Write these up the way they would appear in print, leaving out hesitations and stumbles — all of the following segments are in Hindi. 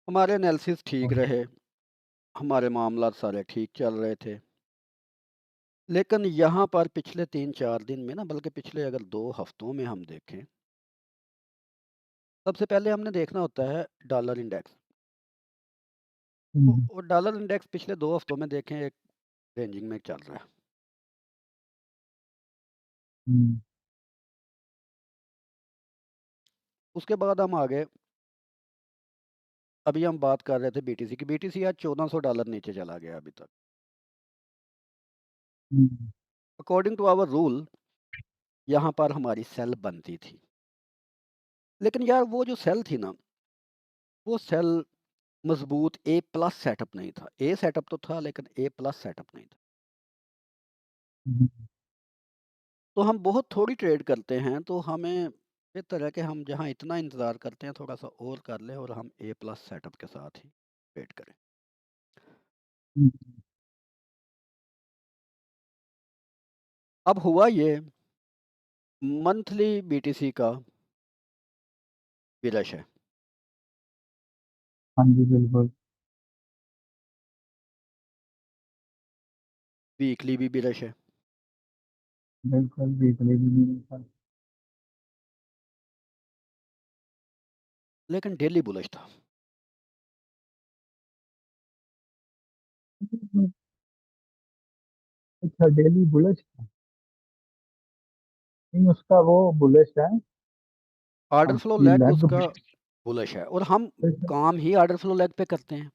हमारे एनालिसिस ठीक और रहे, हमारे मामलात सारे ठीक चल रहे थे। लेकिन यहाँ पर पिछले 3-4 दिन में ना बल्कि पिछले अगर 2 हफ्तों में हम देखें, सबसे पहले हमने देखना होता है डॉलर इंडेक्स। हुँ, वो डॉलर इंडेक्स पिछले 2 हफ्तों में देखें एक रेंजिंग में चल रहा है। हुँ, उसके बाद हम आगे अभी हम बात कर रहे थे बीटीसी की। बीटीसी आज $1400 नीचे चला गया अभी तक। हुँ, अकॉर्डिंग टू आवर रूल यहाँ पर हमारी सेल बनती थी। लेकिन यार वो जो सेल थी ना, वो सेल मज़बूत ए प्लस सेटअप नहीं था। ए सेटअप तो था लेकिन ए प्लस सेटअप नहीं था। हुँ, तो हम बहुत थोड़ी ट्रेड करते हैं, तो हमें बेहतर है कि हम जहाँ इतना इंतज़ार करते हैं थोड़ा-सा और कर लें और हम ए प्लस सेटअप के साथ ही ट्रेड करें। हुँ, अब हुआ ये, मंथली बीटीसी का विरश है, हाँ जी, बिल्कुल, वीकली भी विरश है, बिल्कुल, वीकली भी नहीं मिलता। लेकिन डेली बुलिश था। अच्छा, डेली बुलिश था? नहीं, उसका वो बुलिश है, ऑर्डर फ्लो आपकी लेग लेग उसका बुलिश है और हम बुलिश है। काम ही ऑर्डर फ्लो लेग पे करते हैं।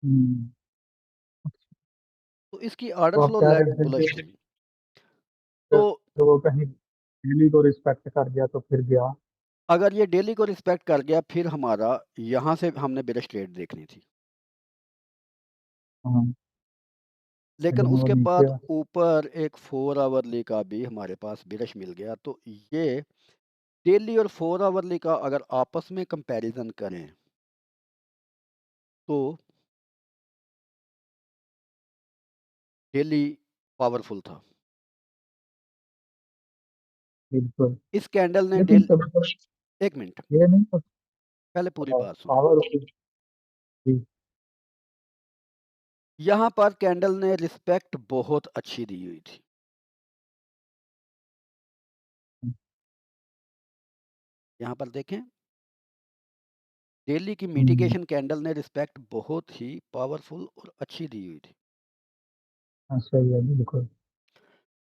हुँ, तो इसकी ऑर्डर तो आप फ्लो कह लेग रहे थे बुलिश कि थी। तो फिर वो कहीं डेली को रिस्पेक्ट कर गया तो फिर गया। अगर ये डेली को रिस्पेक्ट कर गया फिर हमारा यहाँ से हमने बेरिश ट्रेड देखनी थी। हाँ, लेकिन लेकिन वो उसके नीचे बाद ऊपर एक 4 आवरली का भी हमारे पास बेरिश मिल गया। तो ये डेली और 4 आवरली का अगर आपस में कंपैरिज़न करें तो डेली पावरफुल था। बिल्कुल, इस कैंडल ने लेकिन डेल कभी-कभी 1 मिनट ये नहीं पहले पूरी होता बात सुनो। पावर की जी, यहाँ पर कैंडल ने रिस्पेक्ट बहुत अच्छी दी हुई थी। यहाँ पर देखें, डेली की हुँ, मिटिगेशन कैंडल ने रिस्पेक्ट बहुत ही पावरफुल और अच्छी दी हुई थी। हाँ, सही है, बिल्कुल।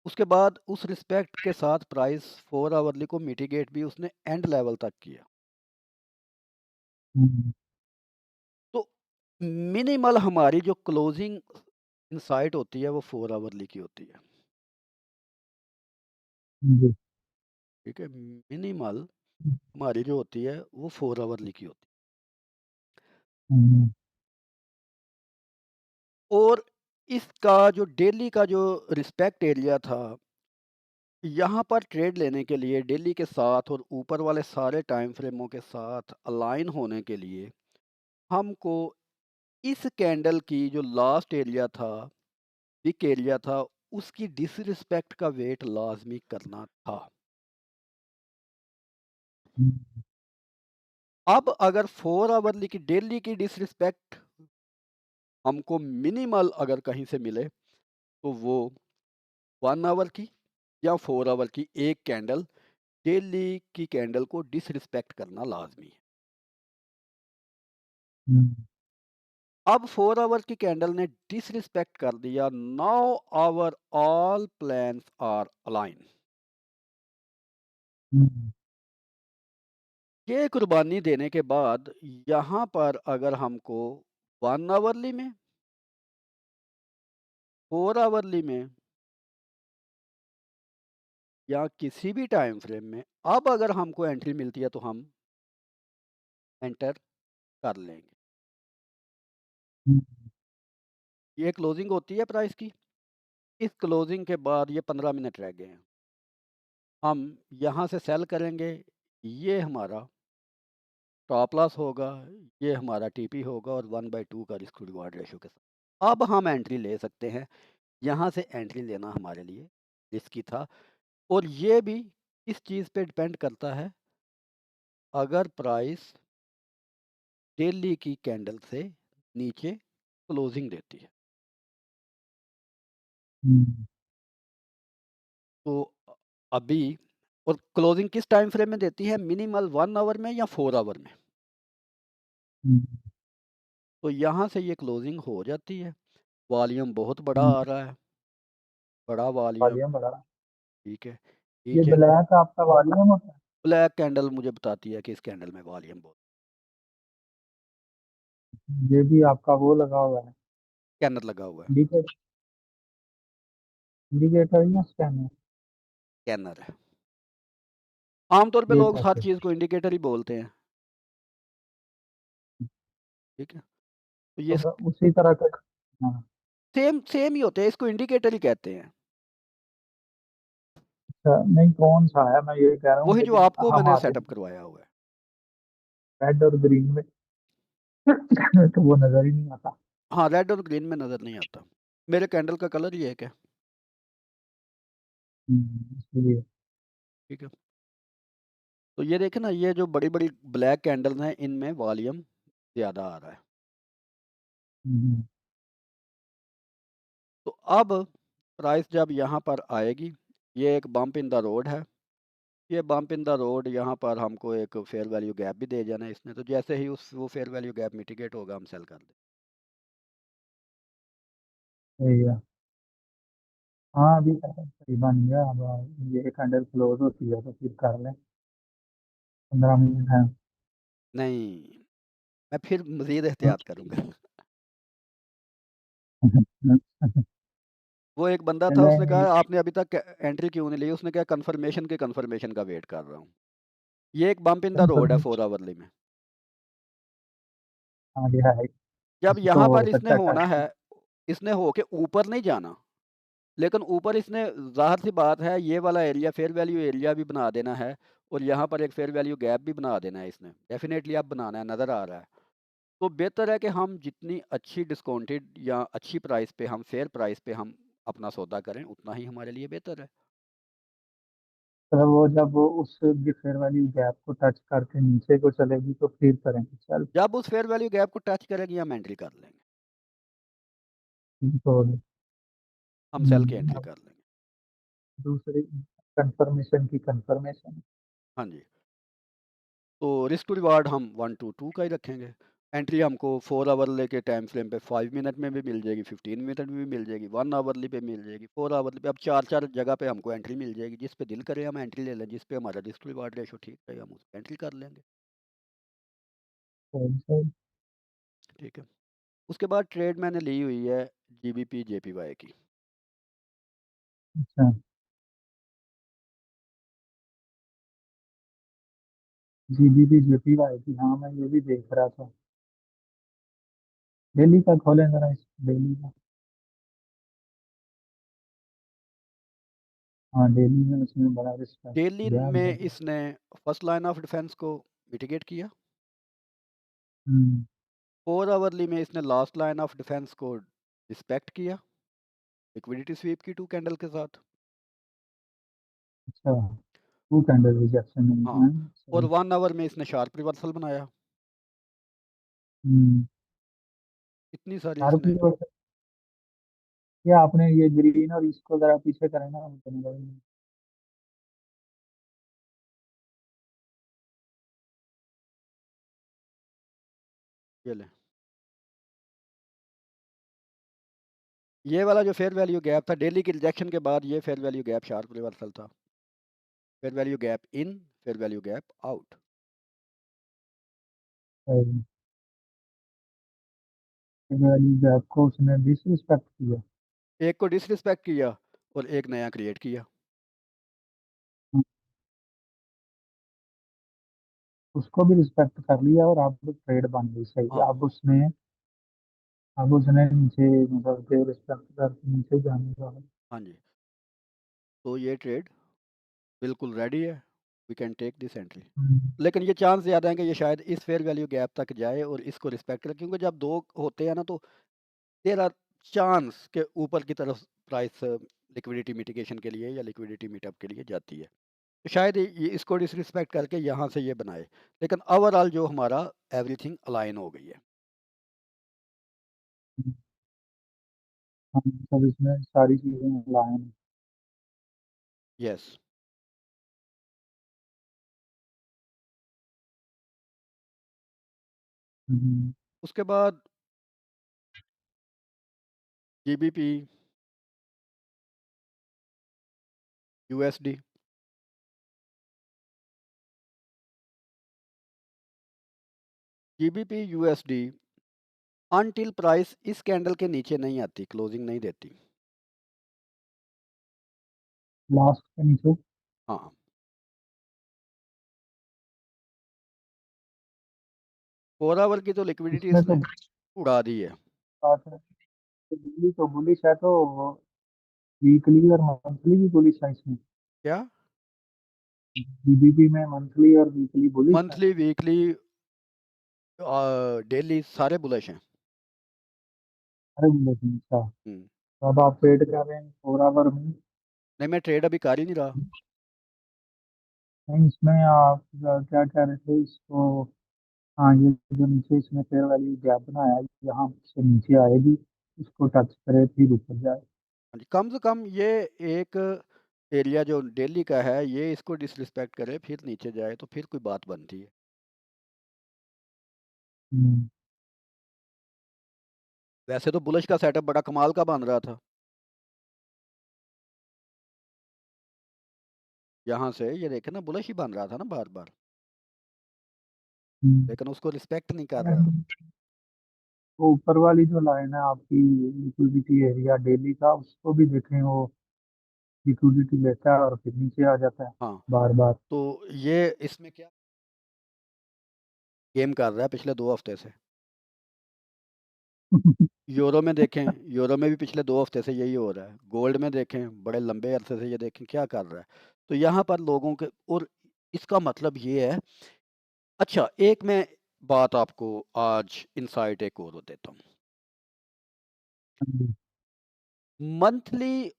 उसके बाद उस रिस्पेक्ट के साथ प्राइस 4 आवरली को मिटिगेट भी उसने एंड लेवल तक किया। हुँ, तो मिनिमल हमारी जो क्लोजिंग इनसाइट होती है वो 4 आवरली की होती है। जी, ठीक है? मिनिमल हमारी जो होती है वो 4 आवरली की होती हुँ, है। और इसका जो डेली का जो रिस्पेक्ट एरिया था, यहाँ पर ट्रेड लेने के लिए डेली के साथ और ऊपर वाले सारे टाइम फ्रेमों के साथ अलाइन होने के लिए हमको इस कैंडल की जो लास्ट एरिया था, विक एरिया था, उसकी डिसरिस्पेक्ट का वेट लाज़मी करना था। हुँ, अब अगर 4 आवरली की डेली की डिसरिस्पेक्ट हमको मिनिमल अगर कहीं से मिले, तो वो 1 आवर की या 4 आवर की एक कैंडल डेली की कैंडल को डिसरिस्पेक्ट करना लाज़मी है। हुँ, अब 4 आवर की कैंडल ने डिसरिस्पेक्ट कर दिया, now our all plans are align. हुँ, ये कुर्बानी देने के बाद यहाँ पर अगर हमको 1 आवरली में, 4 आवरली में या किसी भी टाइम फ्रेम में अब अगर हमको एंट्री मिलती है तो हम एंटर कर लेंगे। हुँ, ये क्लोजिंग होती है प्राइस की। इस क्लोजिंग के बाद ये 15 मिनट रह गए हैं। हम यहाँ से सेल करेंगे, ये हमारा स्टॉप लॉस होगा, ये हमारा टीपी होगा और 1/2 का रिस्क टू रिवार्ड रेशियो के साथ। अब हम एंट्री ले सकते हैं। यहाँ से एंट्री लेना हमारे लिए रिस्की था और ये भी इस चीज़ पे डिपेंड करता है, अगर प्राइस डेली की कैंडल से नीचे क्लोजिंग देती है। हम्म, तो अभी और क्लोजिंग किस टाइम फ्रेम में देती है? मिनिमल 1 आवर में या 4 आवर में। हम्म, तो यहाँ से ये क्लोजिंग हो जाती है। वॉल्यूम बहुत बड़ा हम्म, आ रहा है, बड़ा वॉल्यूम। वॉल्यूम बढ़ा। ठीक है, ये ठीक है। ब्लैक आपका वॉल्यूम होता है। ब्लैक कैंडल मुझे बताती है कि इस कैंडल में वॉल्यूम बहुत। ये भी आपका वो लगा हुआ है, स्कैनर लगा हुआ है। इंडिकेटर, इंडिकेटर या स्कैनर। स्कैनर है। आमतौर पे ये लोग हर कैसे? चीज़ को इंडिकेटर ही बोलते हैं। ठीक है, तो ये तो उसी तरह का। हाँ। सेम सेम ही होते हैं, इसको इंडिकेटर ही कहते हैं। अच्छा, नहीं कौन सा है, मैं ये कह रहा हूँ, वही जो लेकिन आपको मैंने हमारे सेटअप करवाया हुआ है। रेड और ग्रीन में तो वो नजर ही नहीं आता। हाँ, रेड और ग्रीन में नज़र नहीं आता। मेरे कैंडल का कलर ये है क्या। इसलिए। ठीक है, तो ये देखें ना, ये जो बड़ी बड़ी ब्लैक कैंडल्स हैं इनमें वॉल्यूम ज़्यादा आ रहा है। हम्म, तो अब प्राइस जब यहाँ पर आएगी, ये एक बम्प इन द रोड है। ये बम्प इन द रोड यहाँ पर हमको एक फेयर वैल्यू गैप भी दे जाना है इसने, तो जैसे ही उस वो फेयर वैल्यू गैप मिटिगेट होगा हम सेल कर दें। सही है। हाँ अभी सही बन गया। अब ये कैंडल क्लोज होती है तो फिर कर लें, 15 मिनट है। नहीं, मैं फिर मज़ीद एहतियात करूँगा। वो एक बंदा था, उसने चलें। कहा आपने अभी तक एंट्री क्यों नहीं ली? उसने कहा कन्फर्मेशन का वेट कर रहा हूँ। ये एक बम्प इन द रोड है 4 कंफर्मेशन। आवरली में। हाँ ये है। जब इसको यहाँ हो पर इसने सकता है होना टेस्ट। है, इसने होके ऊपर नहीं जाना, लेकिन ऊपर इसने ज़ाहिर सी बात है ये वाला एरिया फेयर वैल्यू एरिया भी बना देना है, और यहाँ पर एक फेयर वैल्यू गैप भी बना देना है इसने, डेफिनेटली अब बनाना है, नज़र आ रहा है। तो बेहतर है कि हम जितनी अच्छी डिस्काउंटेड या अच्छी प्राइस पे हम फेयर प्राइस पे हम अपना सौदा करें, उतना ही हमारे लिए बेहतर है। तो वो जब वो उस फेयर वैल्यू गैप को टच करके नीचे को चलेगी तो फिर करेंगे चल। जब उस फेयर वैल्यू गैप को टच करेगी हम एंट्री कर लेंगे, ठीक हो गया। हम सेल की एंट्री अब कर लेंगे। दूसरी कंफर्मेशन की कंफर्मेशन। हाँ जी, तो रिस्क टू रिवार्ड हम 1 to 2 का ही रखेंगे। एंट्री हमको 4 आवर के टाइम फ्रेम पे 5 मिनट में भी मिल जाएगी, 15 मिनट में भी मिल जाएगी, 1 आवर्ली पे मिल जाएगी, 4 आवर्ली पे। अब 4-4 जगह पे हमको एंट्री मिल जाएगी, जिस पे दिल करे हम एंट्री ले लें, जिस पे हमारा रिस्क टू रिवार्ड रेशो ठीक है हम उस पे एंट्री कर लेंगे। सही सही। ठीक है, उसके बाद ट्रेड मैंने ली हुई है जीबीपी जेपीवाई की। अच्छा। जीबीपी जेपीवाई की, हाँ मैं ये भी देख रहा था। डेली का खोलें जरा, इस डेली का। हाँ डेली में उसने बड़ा रिस्पेक्ट डेली गया में अंदर। इसने फर्स्ट लाइन ऑफ डिफेंस को मिटिगेट किया। हम्म। 4 आवर्ली में इसने लास्ट लाइन ऑफ डिफेंस को रिस्पेक्ट किया, लिक्विडिटी स्वीप की 2 कैंडल के साथ। अच्छा, टू कैंडल रिजेक्शन हाँ, है, और सही। 1 आवर में इसने शार्प रिवर्सल बनाया। हम्म। इतनी सारी शार्प इसने। रिवर्सल। ये आपने ये ग्रीन और इसको जरा पीछे करें ना, हमको नजर ही नहीं। ये ले, ये वाला जो फेयर वैल्यू गैप था डेली की रिजेक्शन के बाद, ये fair value gap sharp reversal था। Fair value gap in, fair value gap out. सही। वाली गैप को उसने डिसरिस्पेक्ट किया। एक को डिसरिस्पेक्ट किया और एक नया क्रिएट किया। हाँ, उसको भी रिस्पेक्ट कर लिया और अब ट्रेड बन गई सही। हाँ, अब उसने नीचे, मतलब के रिस्पेक्ट करके नीचे जाने का। हाँ जी, तो ये ट्रेड बिल्कुल रेडी है, we can take this entry. Hmm, लेकिन ये चांस ज़्यादा है कि ये शायद इस फेयर वैल्यू गैप तक जाए और इसको रिस्पेक्ट करे, क्योंकि जब दो होते हैं ना, तो देयर आर चांस के ऊपर की तरफ प्राइस लिक्विडिटी मिटिगेशन के लिए या लिक्विडिटी मीटअप के लिए जाती है। तो शायद ये इसको डिसरिस्पेक्ट करके यहाँ से ये बनाए। लेकिन ओवरऑल जो हमारा एवरीथिंग अलाइन हो गई है। हम सब इसमें सारी चीजें लाए हैं। यस। हम्म, उसके बाद GBP, USD. GBP, USD until price इस कैंडल के नीचे नहीं आती, क्लोजिंग नहीं देती। लास्ट के नीचे। हाँ, 4 आवर की तो लिक्विडिटी इसमें इसने तो उड़ा दी है। बात है, तो दिल्ली तो बुलिश है, तो वीकली और मंथली भी बुलिश है इसमें। क्या? बीबीबी में मंथली और वीकली बुलिश है। मंथली, वीकली, डेली सारे बुलिश हैं। अरे बुलिश है, अच्छा। हम्म। तो अब आप ट्रेड कर रहे हैं 4 आवर में। नहीं, मैं ट्रेड अभी कर ही नहीं रहा। नहीं, इसमें आप क्या कह रहे थे इसको? हाँ, ये जो नीचे इसमें फेयर वैल्यू गैप बनाया है, यहाँ से नीचे आएगी, इसको टच करे फिर ऊपर जाए। हाँ जी, कम से कम ये एक एरिया जो डेली का है, ये इसको डिसरिस्पेक्ट करे फिर नीचे जाए तो फिर कोई बात बनती है। हम्म, वैसे तो बुलिश का सेटअप बड़ा कमाल का बन रहा था। यहाँ से ये देखे ना, बुलिश ही बन रहा था ना बार बार, हम्म। लेकिन उसको रिस्पेक्ट नहीं कर रहा। तो ऊपर वाली जो लाइन है आपकी, लिक्विडिटी एरिया डेली का, उसको भी देखें, वो लिक्विडिटी लेता है और फिर नीचे आ जाता है हाँ, बार बार। तो ये इसमें क्या गेम कर रहा है पिछले 2 हफ्ते से। यूरो में देखें, यूरो में भी पिछले 2 हफ्ते से यही हो रहा है। गोल्ड में देखें, बड़े लंबे अरसे से ये देखें क्या कर रहा है। तो यहाँ पर लोगों के, और इसका मतलब ये है। अच्छा, एक मैं बात आपको आज इनसाइट एक और देता हूँ। हाँ मंथली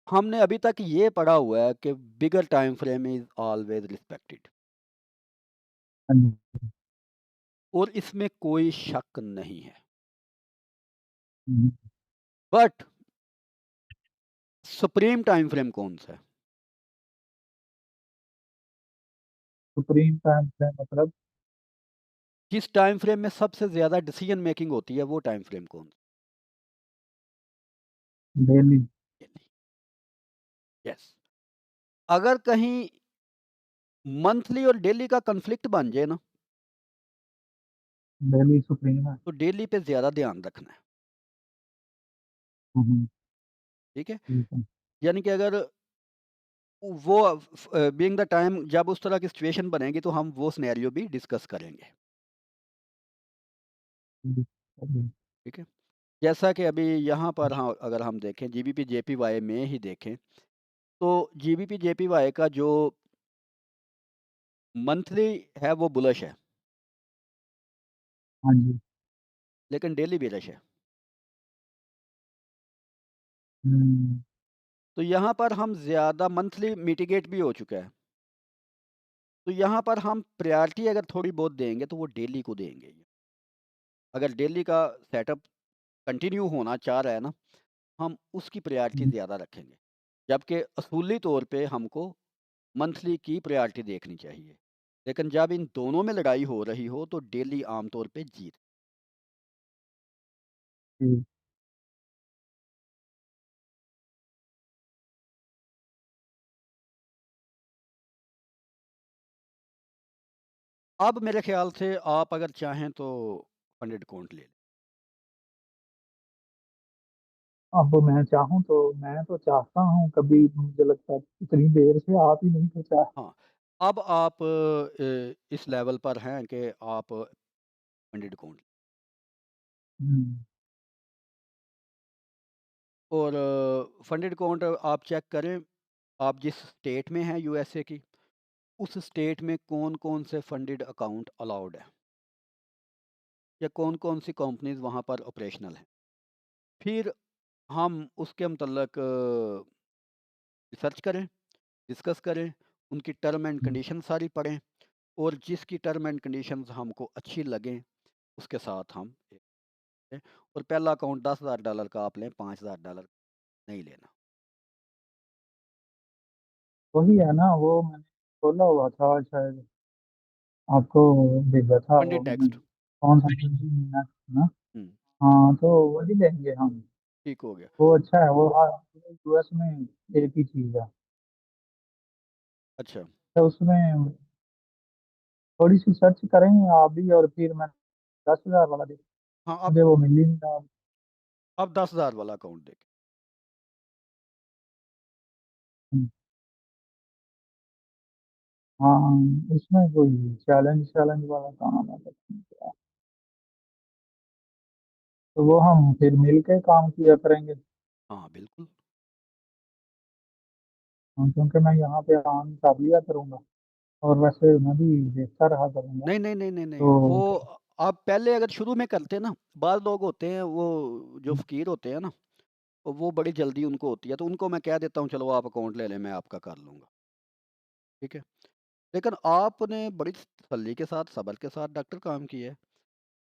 हमने अभी तक ये पढ़ा हुआ है कि bigger time frame is always respected, जी। और इसमें कोई शक नहीं है। Hmm, but supreme time frame कौन सा है? सुप्रीम टाइम फ्रेम मतलब? जिस टाइम फ्रेम में सबसे ज्यादा डिसीजन मेकिंग होती है, वो टाइम फ्रेम कौन सा डेली। है? यस। अगर कहीं मंथली और डेली का कन्फ्लिक्ट बन जाए ना, डेली सुप्रीम है। तो डेली पे ज्यादा ध्यान रखना है। हम्म, ठीक है। ठीक है। यानी कि अगर वो बीइंग द टाइम जब उस तरह की सिचुएशन बनेगी, तो हम वो सिनेरियो भी डिस्कस करेंगे। ठीक है। ठीक है। जैसा कि अभी यहाँ पर, हाँ, अगर हम देखें जीबीपी जेपीवाई में ही देखें, तो जीबीपी जेपीवाई का जो मंथली है वो बुलिश है, हाँ जी। लेकिन डेली बेरिश है। हम्म, तो यहाँ पर हम ज़्यादा मंथली मिटिगेट भी हो चुका है। तो यहाँ पर हम प्रायोरिटी अगर थोड़ी बहुत देंगे तो वो डेली को देंगे। अगर डेली का सेटअप कंटिन्यू होना चाह रहा है ना, हम उसकी प्रायोरिटी हम्म, ज़्यादा रखेंगे। जबकि असूली तौर पे हमको मंथली की प्रायोरिटी देखनी चाहिए। लेकिन जब इन दोनों में लड़ाई हो रही हो तो डेली आमतौर पे जीत। ठीक। अब मेरे ख्याल से आप अगर चाहें तो फंडेड अकाउंट ले लें। अब मैं तो चाहता हूँ, कभी मुझे लगता है इतनी देर से आप ही नहीं तो चाह। हाँ, अब आप इस लेवल पर हैं कि आप फंडेड अकाउंट, हम्म, और फंडेड अकाउंट आप चेक करें, आप जिस स्टेट में हैं यूएसए की, उस स्टेट में कौन कौन से फंडेड अकाउंट अलाउड है, या कौन कौन सी कंपनीज वहाँ पर ऑपरेशनल हैं। फिर हम उसके मतलब रिसर्च करें, डिस्कस करें, उनकी टर्म एंड हुँ, कंडीशन सारी पढ़ें और जिसकी टर्म एंड कंडीशंस हमको अच्छी लगें, उसके साथ हम लें और पहला अकाउंट $10,000 का आप लें, $5,000 नहीं लेना। वही है ना, वो मैंने खोला हुआ था शायद, आपको भेजा था वो पंडित मैंने, नेक्स्ट। कौन-सा ना? हुँ, हाँ, तो वही लेंगे हम। ठीक हो गया। वो अच्छा है, वो यूएस में एक ही चीज़ है। अच्छा, तो उसमें थोड़ी-सी सर्च करेंगे आप भी, और फिर मैं 10,000 वाला हाँ, मुझे वो मिल ही नहीं रहा। अब 10,000 वाला अकाउंट देखें। हुँ, हाँ, इसमें कोई चैलेंज वाला काम है पता नहीं क्या। तो वो हम फिर मिल के काम किया करेंगे। हाँ, बिल्कुल। क्योंकि मैं यहाँ पे काम कर लिया करूँगा, और वैसे मैं भी देखता रहा करूँगा। नहीं, नहीं, नहीं, नहीं, नहीं, वो तो आप पहले अगर शुरू में करते ना, बाद लोग होते हैं वो जो फ़कीर होते हैं ना, वो बड़ी जल्दी उनको होती है, तो उनको मैं कह देता हूँ चलो आप अकाउंट ले लें, मैं आपका कर लूँगा, ठीक है? लेकिन आपने बड़ी तसल्ली के साथ, सब्र के साथ डॉक्टर काम किया है,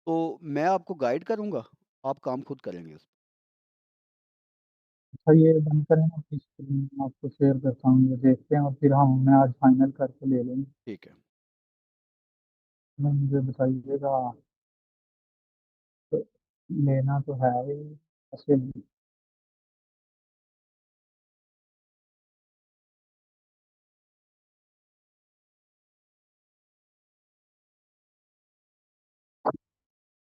तो मैं आपको गाइड करूँगा, आप काम खुद करेंगे उस अच्छा, ये बंद करें ना प्लीज़, फिर मैं आपको शेयर करता हूँ, ये देखते हैं और फिर हम मैं आज फाइनल करके ले लेंगे। ठीक है। मैं मुझे बताइएगा, तो लेना तो है ही, ऐसे